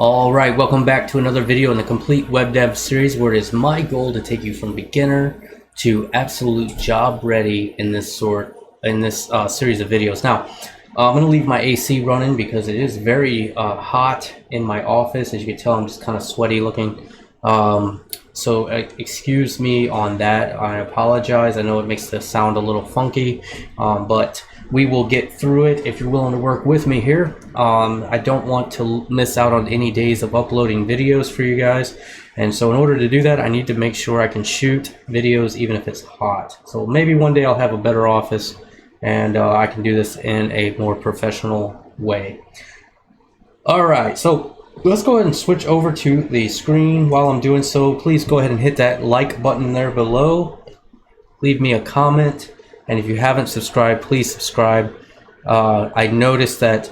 Alright, welcome back to another video in the complete web dev series where it is my goal to take you from beginner to absolute job ready in this series of videos. Now, I'm going to leave my AC running because it is very hot in my office. As you can tell, I'm just kind of sweaty looking. So excuse me on that. I apologize. I know it makes the sound a little funky, but we will get through it if you're willing to work with me here. I don't want to miss out on any days of uploading videos for you guys. And so in order to do that, I need to make sure I can shoot videos even if it's hot. So maybe one day I'll have a better office and I can do this in a more professional way. All right, so let's go ahead and switch over to the screen. While I'm doing so, please go ahead and hit that like button there below. Leave me a comment. And if you haven't subscribed, please subscribe. I noticed that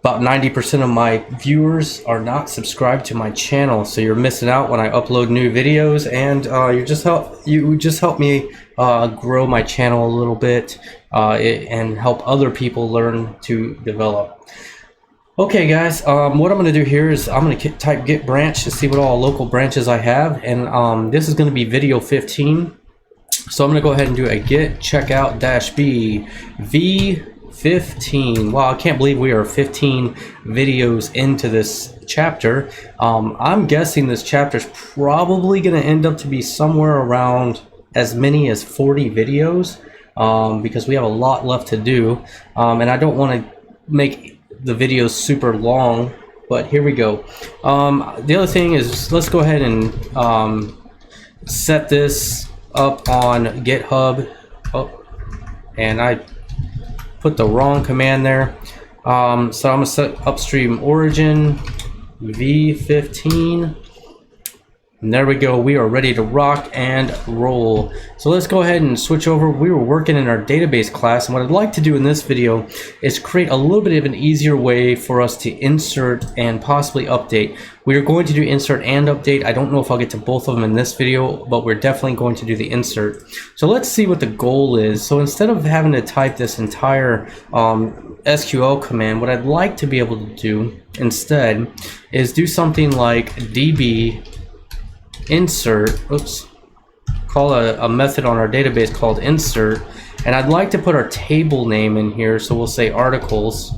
about 90% of my viewers are not subscribed to my channel, so you're missing out when I upload new videos, and you just help me grow my channel a little bit and help other people learn to develop. Okay, guys, what I'm going to do here is I'm going to type git branch to see what all local branches I have, and this is going to be video 15. So I'm going to go ahead and do a git checkout -b v15. Wow, I can't believe we are 15 videos into this chapter. I'm guessing this chapter is probably going to end up to be somewhere around as many as 40 videos because we have a lot left to do, and I don't want to make the videos super long, but here we go. The other thing is, let's go ahead and set this up on GitHub. And I put the wrong command there. So I'm gonna set upstream origin v15. And there we go. We are ready to rock and roll. So let's go ahead and switch over. We were working in our database class, and what I'd like to do in this video is create a little bit of an easier way for us to insert and possibly update. We are going to do insert and update. I don't know if I'll get to both of them in this video, but we're definitely going to do the insert. So let's see what the goal is. So instead of having to type this entire SQL command, what I'd like to be able to do instead is do something like db insert, call a method on our database called insert, and I'd like to put our table name in here, so we'll say articles,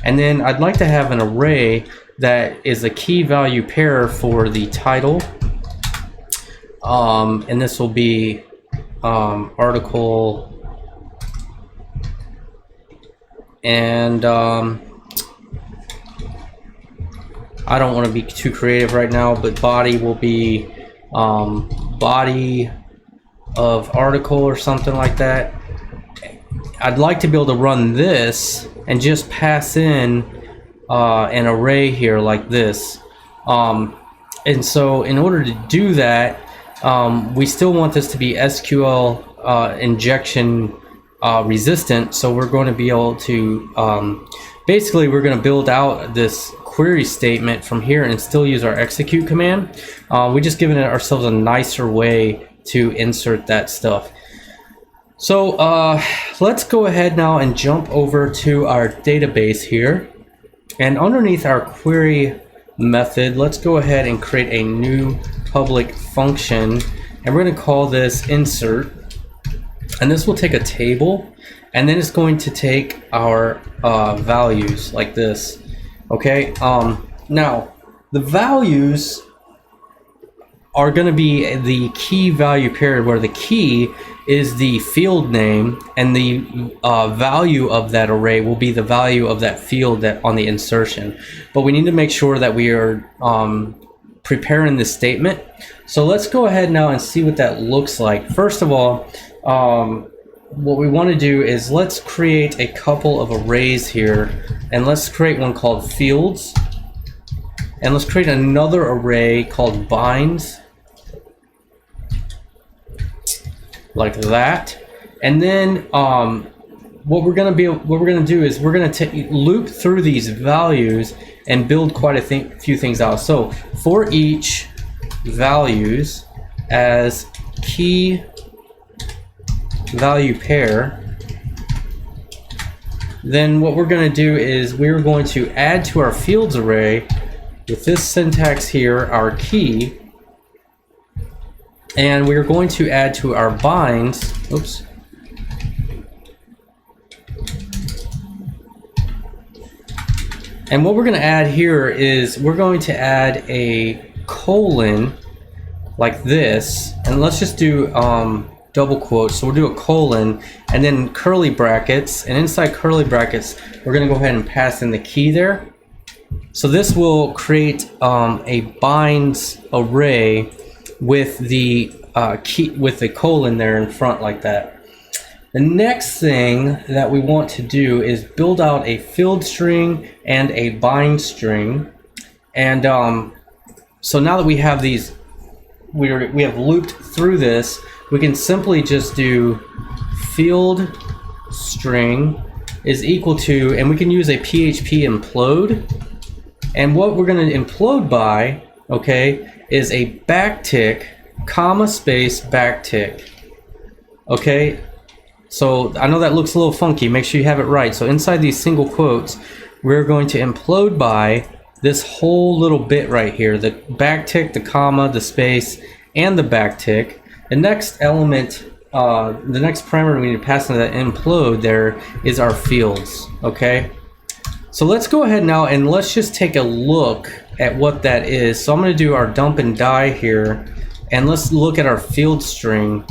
and then I'd like to have an array that is a key value pair for the title, and this will be article, and I don't want to be too creative right now, but body will be body of article or something like that. I'd like to be able to run this and just pass in an array here like this. And so in order to do that, we still want this to be SQL injection resistant. So we're going to be able to basically we're going to build out this query statement from here and still use our execute command. We just given ourselves a nicer way to insert that stuff. So let's go ahead now and jump over to our database here, and underneath our query method, let's go ahead and create a new public function, and we're going to call this insert, and this will take a table, and then it's going to take our values like this. Okay, now the values are going to be the key value pair, where the key is the field name and the value of that array will be the value of that field that on the insertion. But we need to make sure that we are preparing this statement. So let's go ahead now and see what that looks like. First of all, what we want to do is let's create a couple of arrays here, and let's create one called fields, and let's create another array called binds, like that. And then what we're going to do is we're going to loop through these values and build quite a few things out. So for each values as key value pair, then what we're going to do is we're going to add to our fields array with this syntax here, our key, and we're going to add to our binds, oops, and what we're going to add here is we're going to add a colon like this, and let's just do double quotes. So we'll do a colon and then curly brackets, and inside curly brackets we're going to go ahead and pass in the key there. So this will create a binds array with the key, with the colon there in front like that. The next thing that we want to do is build out a field string and a bind string. And so now that we have these, we have looped through this, we can simply just do field string is equal to, and we can use a PHP implode. And what we're going to implode by, okay, is a backtick, comma, space, backtick. Okay, so I know that looks a little funky. Make sure you have it right. So inside these single quotes, we're going to implode by this whole little bit right here, the backtick, the comma, the space, and the backtick. The next element, the next parameter we need to pass into that implode there is our fields, okay? So let's go ahead now and let's just take a look at what that is. So I'm going to do our dump and die here, and let's look at our field string.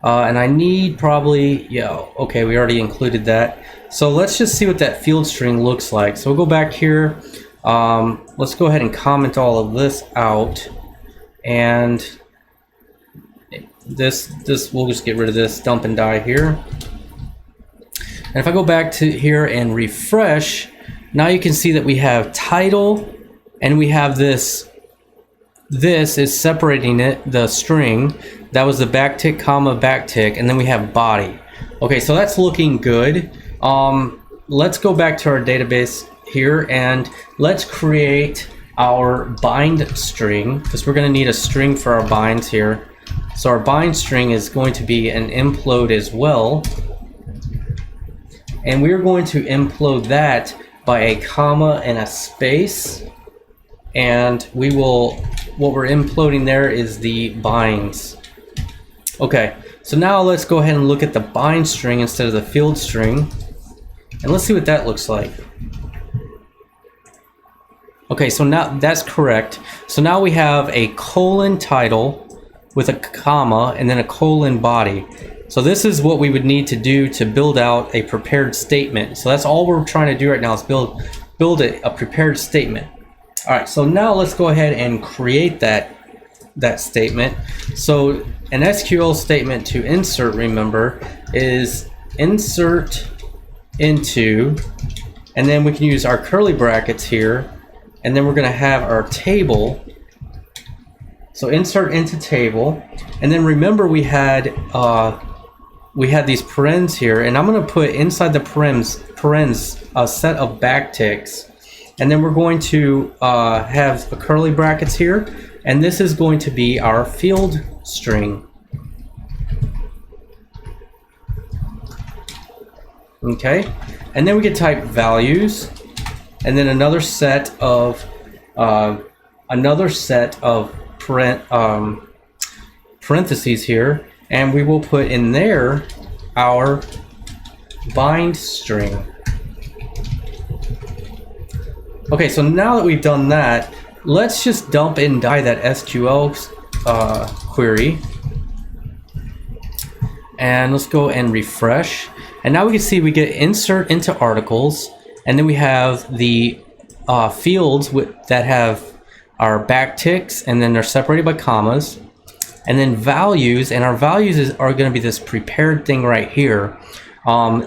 And I need probably, yeah, okay, we already included that. So let's just see what that field string looks like. So we'll go back here. Let's go ahead and comment all of this out. And this we'll just get rid of this dump and die here. And if I go back to here and refresh, now you can see that we have title, and we have this. This is separating it, the string. That was the backtick, comma, backtick, and then we have body. Okay, so that's looking good. Let's go back to our database here and let's create our bind string, because we're going to need a string for our binds here. So our bind string is going to be an implode as well. And we're going to implode that by a comma and a space. And we will, what we're imploding there is the binds. Okay, so now let's go ahead and look at the bind string instead of the field string. And let's see what that looks like. Okay, so now that's correct. So now we have a colon title with a comma and then a colon body. So this is what we would need to do to build out a prepared statement. So that's all we're trying to do right now is build a prepared statement. All right, so now let's go ahead and create that statement. So an SQL statement to insert, remember, is insert into, and then we can use our curly brackets here, and then we're going to have our table. So insert into table, and then remember we had these parens here, and I'm going to put inside the parens a set of backticks, and then we're going to have a curly brackets here, and this is going to be our field string. Okay, and then we can type values, and then another set of parentheses here, and we will put in there our bind string. Okay, so now that we've done that, let's just dump and die that SQL query, and let's go and refresh. And now we can see we get insert into articles, and then we have the fields that have our backticks, and then they're separated by commas, and then values, and our values are going to be this prepared thing right here.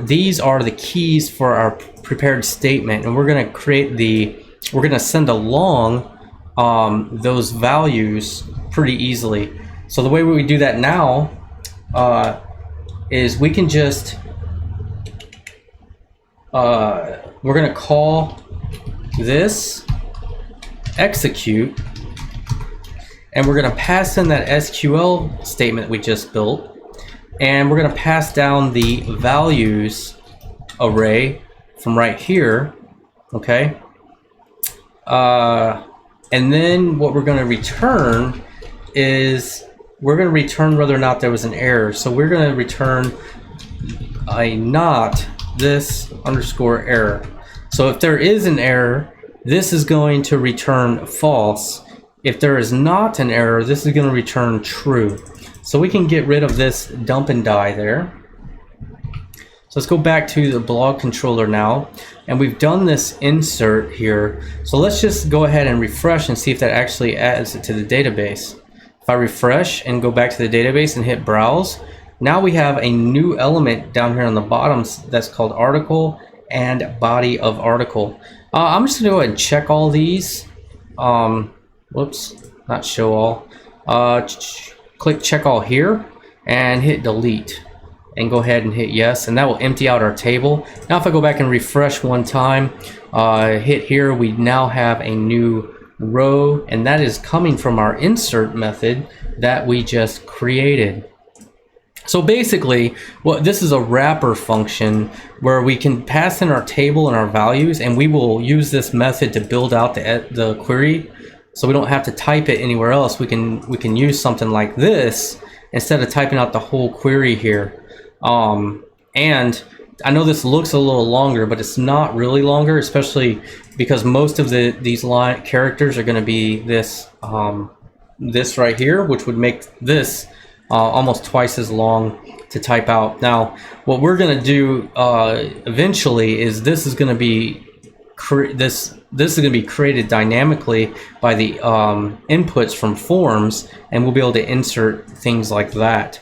These are the keys for our prepared statement, and we're going to send along those values pretty easily. So the way we do that now is we can just we're going to call this execute, and we're going to pass in that SQL statement we just built, and we're going to pass down the values array from right here. Okay, And then what we're going to return is we're going to return whether or not there was an error. So we're going to return a not this underscore error. So if there is an error, this is going to return false. If there is not an error, this is going to return true. So we can get rid of this dump and die there. So let's go back to the blog controller now, and we've done this insert here. So let's just go ahead and refresh and see if that actually adds it to the database. If I refresh and go back to the database and hit browse, now we have a new element down here on the bottom that's called article and body of article. I'm just gonna go ahead and check all these. Whoops, not show all. Click check all here and hit delete. And go ahead and hit yes, and that will empty out our table. Now if I go back and refresh one time, hit here, we now have a new row, and that is coming from our insert method that we just created. So basically, this is a wrapper function where we can pass in our table and our values, and we will use this method to build out the query. So we don't have to type it anywhere else. We can use something like this instead of typing out the whole query here. And I know this looks a little longer, but it's not really longer, especially because most of these line characters are going to be this this right here, which would make this almost twice as long to type out. Now, what we're going to do eventually is this is going to be this is going to be created dynamically by the inputs from forms, and we'll be able to insert things like that.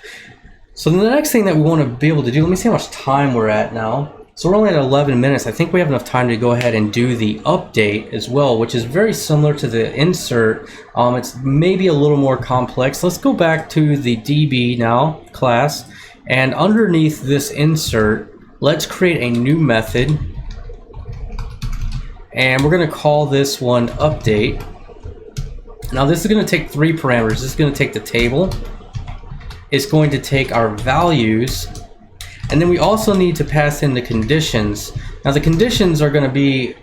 So the next thing that we want to be able to do, let me see how much time we're at now. So we're only at 11 minutes. I think we have enough time to go ahead and do the update as well, which is very similar to the insert. It's maybe a little more complex. Let's go back to the DB now class, and underneath this insert, let's create a new method, and we're going to call this one update. Now this is going to take 3 parameters. This is going to take the table. It's going to take our values, and then we also need to pass in the conditions. Now the conditions are going to be,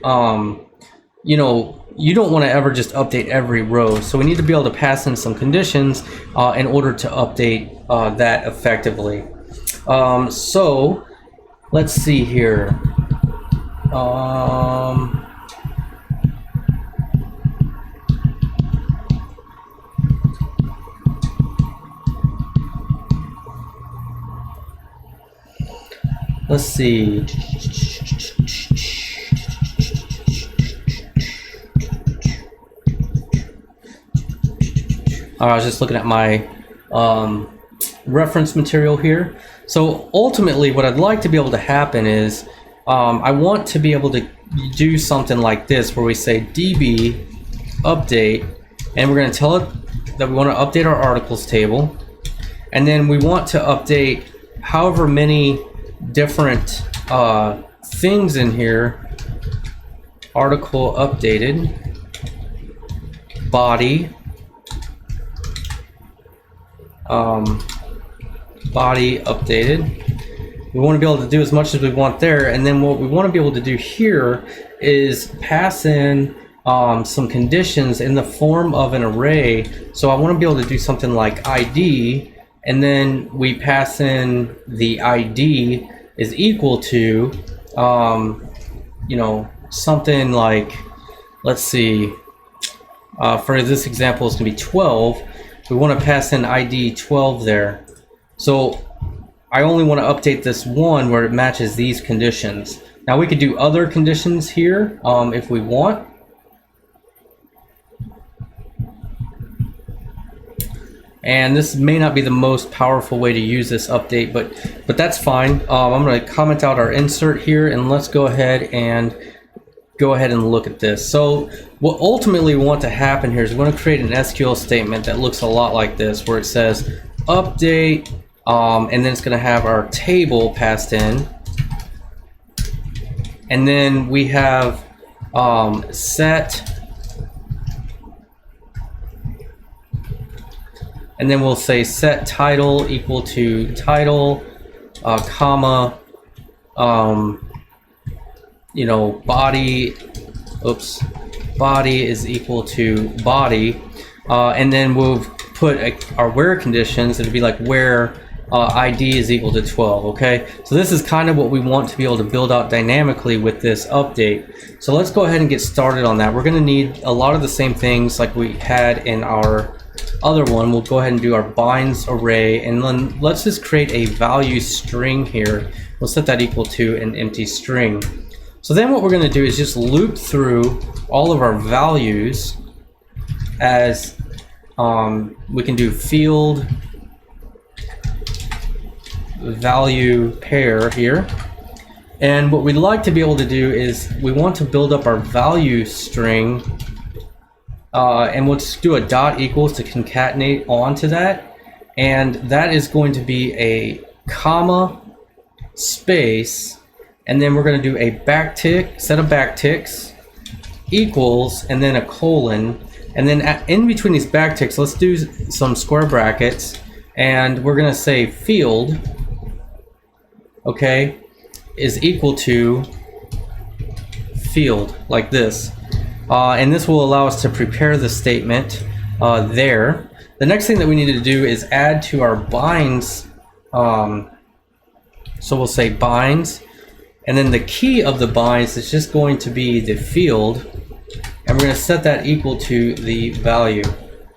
you know, you don't want to ever just update every row, so we need to be able to pass in some conditions in order to update that effectively. So let's see here. Let's see. I was just looking at my reference material here. So ultimately what I'd like to be able to happen is I want to be able to do something like this where we say db update, and we're going to tell it that we want to update our articles table, and then we want to update however many different things in here. Article updated, body, body updated. We want to be able to do as much as we want there, and then what we want to be able to do here is pass in some conditions in the form of an array. So I want to be able to do something like ID, and then we pass in the ID is equal to, you know, something like, let's see, for this example, it's going to be 12. We want to pass in ID 12 there. So I only want to update this one where it matches these conditions. Now we could do other conditions here if we want. And this may not be the most powerful way to use this update, but that's fine. I'm going to comment out our insert here, and let's go ahead and look at this. So what ultimately we want to happen here is we want to create an SQL statement that looks a lot like this, where it says update, and then it's going to have our table passed in, and then we have set, and then we'll say set title equal to title, comma, you know, body, oops, body is equal to body, and then we'll put our where conditions. It'll be like where ID is equal to 12. Okay, so this is kind of what we want to be able to build out dynamically with this update. So let's go ahead and get started on that. We're going to need a lot of the same things like we had in our other one. We'll go ahead and do our binds array, and then let's just create a value string here. We'll set that equal to an empty string. So then what we're going to do is just loop through all of our values as we can do field value pair here. And what we'd like to be able to do is we want to build up our value string, and we'll just do a dot equals to concatenate onto that, and that is going to be a comma space, and then we're going to do a backtick, set of backticks equals, and then a colon, and then in between these backticks let's do some square brackets, and we're going to say field, okay, is equal to field, like this. And this will allow us to prepare the statement there. The next thing that we need to do is add to our binds. So we'll say binds, and then the key of the binds is just going to be the field, and we're going to set that equal to the value,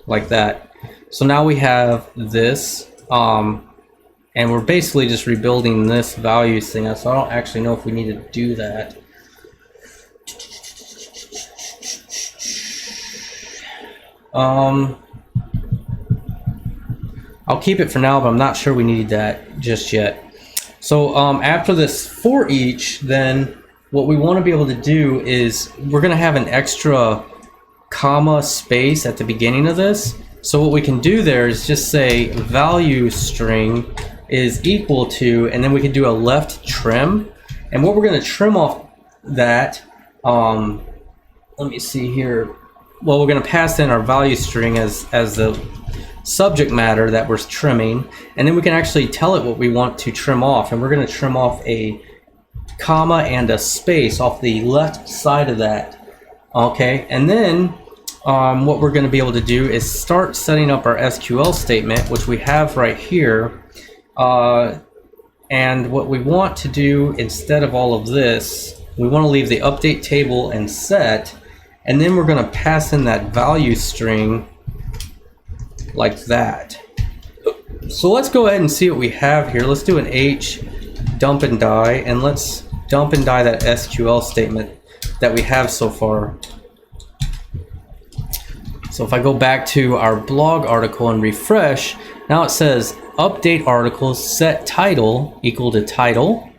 like that. So now we have this, and we're basically just rebuilding this value thing. So I don't actually know if we need to do that. I'll keep it for now, but I'm not sure we need that just yet. So after this for each, then what we want to be able to do is we're going to have an extra comma space at the beginning of this. So what we can do there is just say value string is equal to, and then we can do a left trim. And what we're going to trim off that, let me see here. Well, we're going to pass in our value string as the subject matter that we're trimming, and then we can actually tell it what we want to trim off, and we're going to trim off a comma and a space off the left side of that. Okay, and then what we're going to be able to do is start setting up our SQL statement, which we have right here. And what we want to do instead of all of this, we want to leave the update table and set, and then we're going to pass in that value string like that. So let's go ahead and see what we have here. Let's do an H dump and die, and let's dump and die that SQL statement that we have so far. So if I go back to our blog article and refresh, now it says update articles, set title equal to title,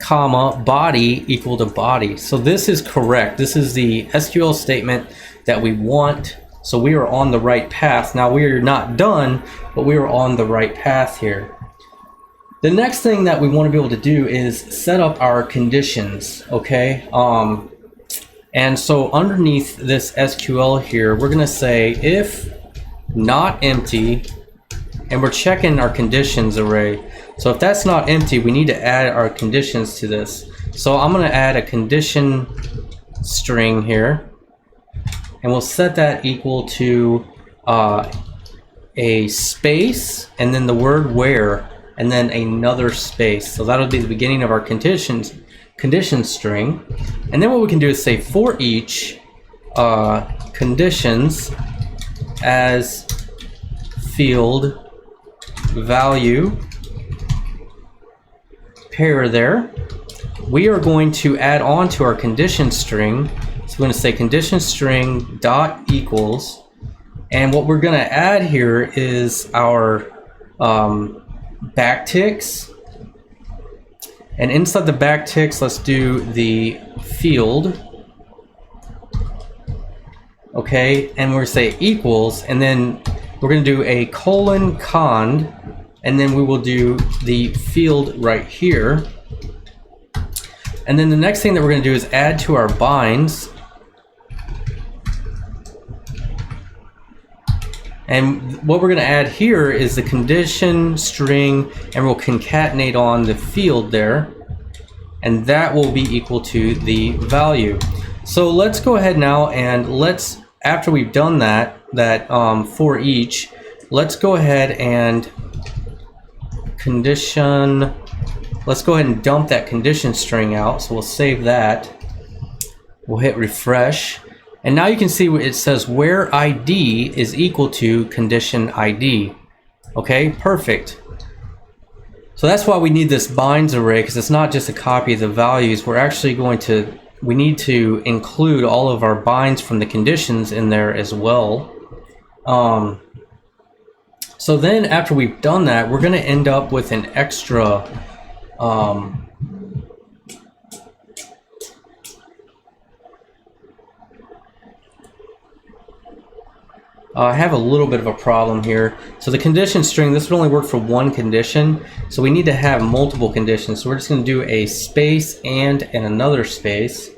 comma, body equal to body. So this is correct. This is the SQL statement that we want. So we are on the right path. Now we are not done, but we are on the right path here. The next thing that we want to be able to do is set up our conditions, okay? And so underneath this SQL here, we're going to say if not empty, and we're checking our conditions array. So if that's not empty, we need to add our conditions to this. So I'm going to add a condition string here, and we'll set that equal to a space, and then the word where, and then another space. So that'll be the beginning of our condition string. And then what we can do is say for each conditions as field value pair there. We are going to add on to our condition string. So we're going to say condition string dot equals, and what we're going to add here is our backticks, and inside the backticks let's do the field, okay, and we're going to say equals, and then we're going to do a colon cond, and then we will do the field right here. And then the next thing that we're going to do is add to our binds, and what we're going to add here is the condition string, and we'll concatenate on the field there, and that will be equal to the value. So let's go ahead now and let's, after we've done that for each, let's go ahead and condition, let's go ahead and dump that condition string out. So we'll save that. We'll hit refresh. And now you can see it says where ID is equal to condition ID. Okay, perfect. So that's why we need this binds array, because it's not just a copy of the values. We're actually going to, we need to include all of our binds from the conditions in there as well. So then after we've done that, we're going to end up with an extra I have a little bit of a problem here. So the condition string, this would only work for one condition. So we need to have multiple conditions. So we're just going to do a space and another space.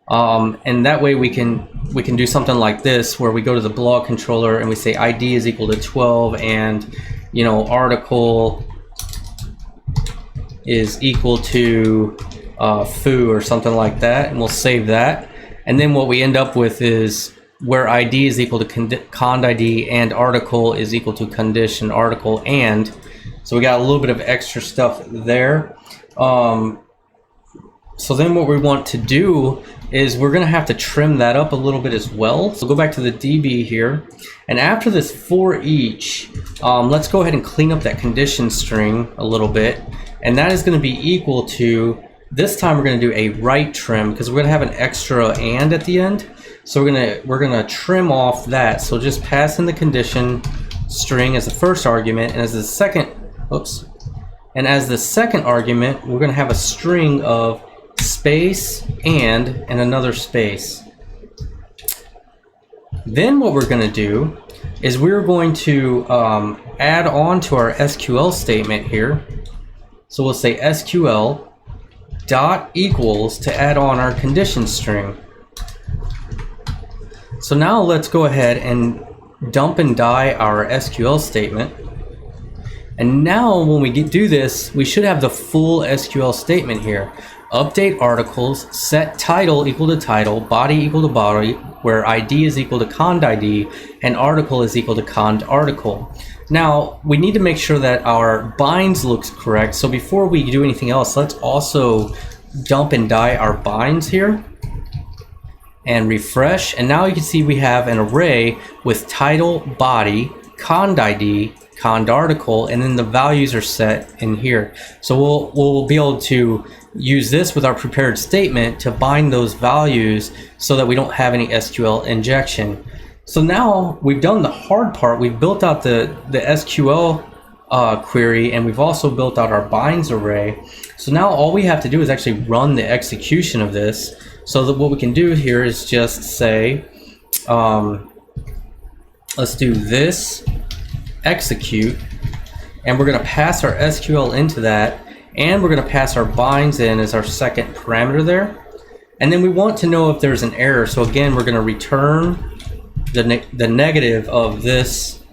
And that way we can do something like this, where we go to the blog controller and we say ID is equal to 12 and, you know, article is equal to foo or something like that. And we'll save that. And then what we end up with is where ID is equal to cond ID and article is equal to condition article and. So we got a little bit of extra stuff there. So then what we want to do is we're going to have to trim that up a little bit as well. So go back to the DB here. And after this for each, let's go ahead and clean up that condition string a little bit. And that is going to be equal to, this time we're going to do a right trim, because we're going to have an extra and at the end. So we're gonna trim off that. So just pass in the condition string as the first argument, and as the second, as the second argument, we're gonna have a string of space and another space. Then what we're gonna do is we're going to add on to our SQL statement here. So we'll say SQL dot equals to add on our condition string. So now let's go ahead and dump and die our SQL statement. And now when we do this, we should have the full SQL statement here. Update articles, set title equal to title, body equal to body, where ID is equal to cond ID, and article is equal to cond article. Now, we need to make sure that our binds looks correct. So before we do anything else, let's also dump and die our binds here. And refresh, and now you can see we have an array with title, body, cond ID, cond article, and then the values are set in here. So we'll be able to use this with our prepared statement to bind those values so that we don't have any SQL injection. So now we've done the hard part. We've built out the SQL query, and we've also built out our binds array. So now all we have to do is actually run the execution of this. So that what we can do here is just say, let's do this execute, and we're going to pass our SQL into that, and we're going to pass our binds in as our second parameter there. And then we want to know if there's an error. So again, we're going to return the negative of this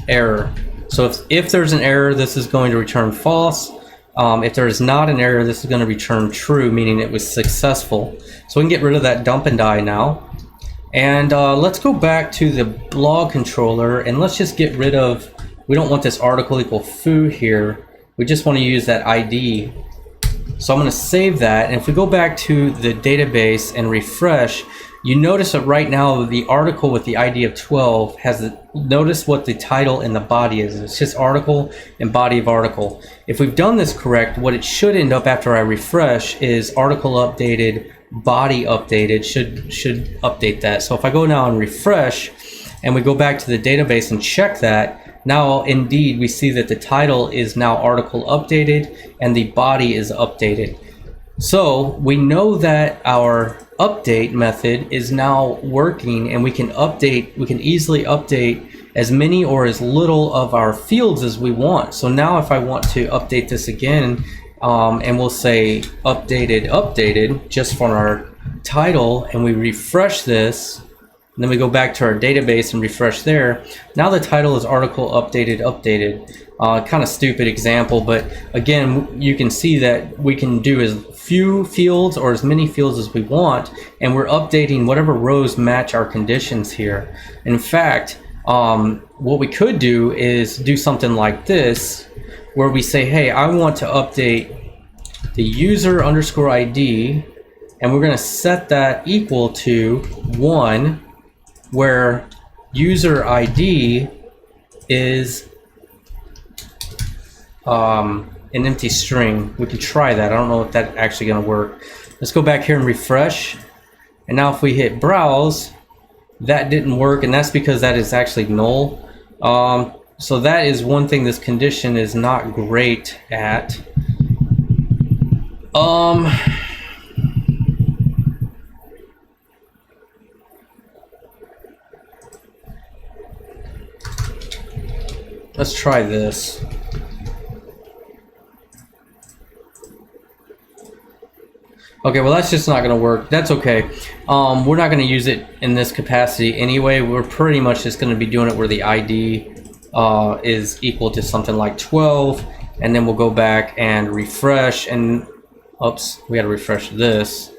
error. So if there's an error, this is going to return false. If there is not an error, this is going to return true, meaning it was successful. So we can get rid of that dump and die now. And let's go back to the blog controller, and let's just get rid of, we don't want this article equal foo here. We just want to use that ID. So I'm going to save that. And if we go back to the database and refresh, you notice that right now the article with the ID of 12 has notice what the title and the body is. It's just article and body of article. If we've done this correct, what it should end up after I refresh is article updated, body updated, should update that. So if I go now and refresh, and we go back to the database and check that, now indeed we see that the title is now article updated and the body is updated. So we know that our update method is now working, and we can easily update as many or as little of our fields as we want. So now if I want to update this again, and we'll say updated just for our title, and we refresh this, and then we go back to our database and refresh there. Now the title is article updated. Kind of stupid example, but again, you can see that we can do as few fields or as many fields as we want, and we're updating whatever rows match our conditions here. In fact, what we could do is do something like this, where we say, hey, I want to update the user underscore ID, and we're going to set that equal to 1, where user ID is an empty string. We could try that. I don't know if that's actually going to work. Let's go back here and refresh. And now if we hit browse, that didn't work, and that's because that is actually null. So that is one thing this condition is not great at. Let's try this. Okay, well that's just not going to work. That's okay. We're not going to use it in this capacity anyway. We're pretty much just going to be doing it where the ID is equal to something like 12, and then we'll go back and refresh, and oops, we got to refresh this,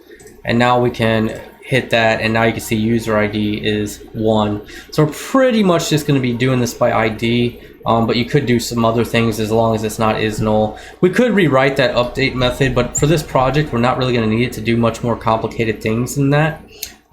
and now we can hit that, and now you can see user ID is 1. So we're pretty much just going to be doing this by ID, but you could do some other things as long as it's not is null. We could rewrite that update method, but for this project we're not really going to need it to do much more complicated things than that.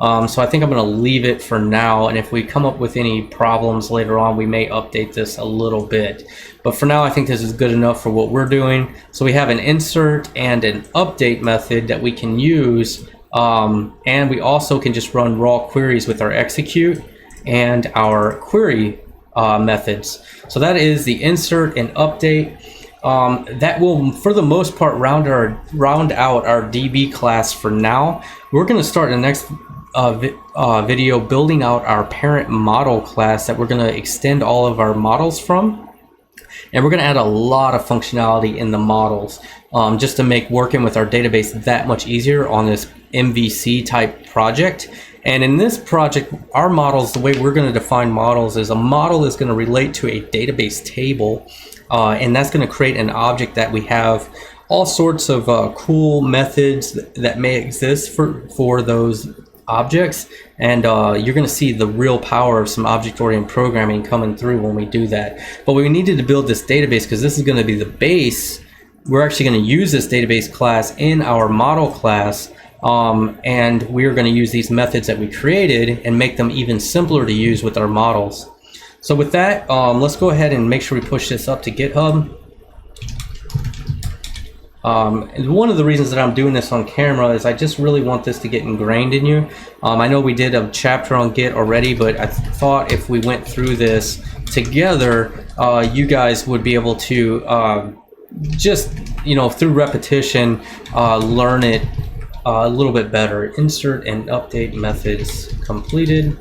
So I think I'm going to leave it for now, and if we come up with any problems later on, we may update this a little bit. But for now, I think this is good enough for what we're doing. So we have an insert and an update method that we can use, and we also can just run raw queries with our execute and our query methods. So that is the insert and update. That will, for the most part, round out our DB class for now. We're going to start in the next video building out our parent model class that we're going to extend all of our models from, and we're going to add a lot of functionality in the models, just to make working with our database that much easier on this MVC type project. And in this project, our models, the way we're going to define models is a model is going to relate to a database table, and that's going to create an object that we have all sorts of cool methods that may exist for those objects, and you're going to see the real power of some object-oriented programming coming through when we do that. But we needed to build this database because this is going to be the base. We're actually going to use this database class in our model class, and we're going to use these methods that we created and make them even simpler to use with our models. So with that, let's go ahead and make sure we push this up to GitHub. And one of the reasons that I'm doing this on camera is I just really want this to get ingrained in you. I know we did a chapter on Git already, but I thought if we went through this together, you guys would be able to just, you know, through repetition, learn it a little bit better. Insert and update methods completed.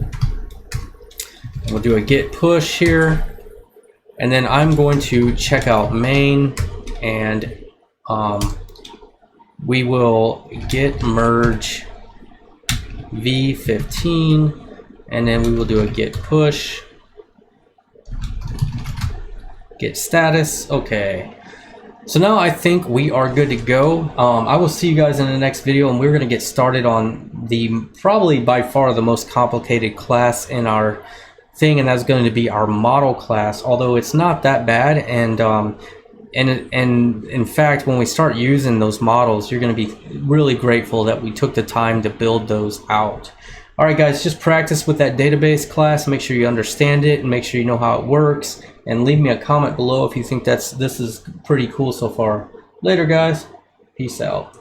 And we'll do a git push here, and then I'm going to check out main, and we will git merge v15, and then we will do a git push, git status. Okay, so now I think we are good to go. I will see you guys in the next video, and we're going to get started on the probably by far the most complicated class in our thing, and that's going to be our model class, although it's not that bad. And in fact, when we start using those models, you're going to be really grateful that we took the time to build those out. All right, guys, just practice with that database class. Make sure you understand it and make sure you know how it works. And leave me a comment below if you think this is pretty cool so far. Later, guys. Peace out.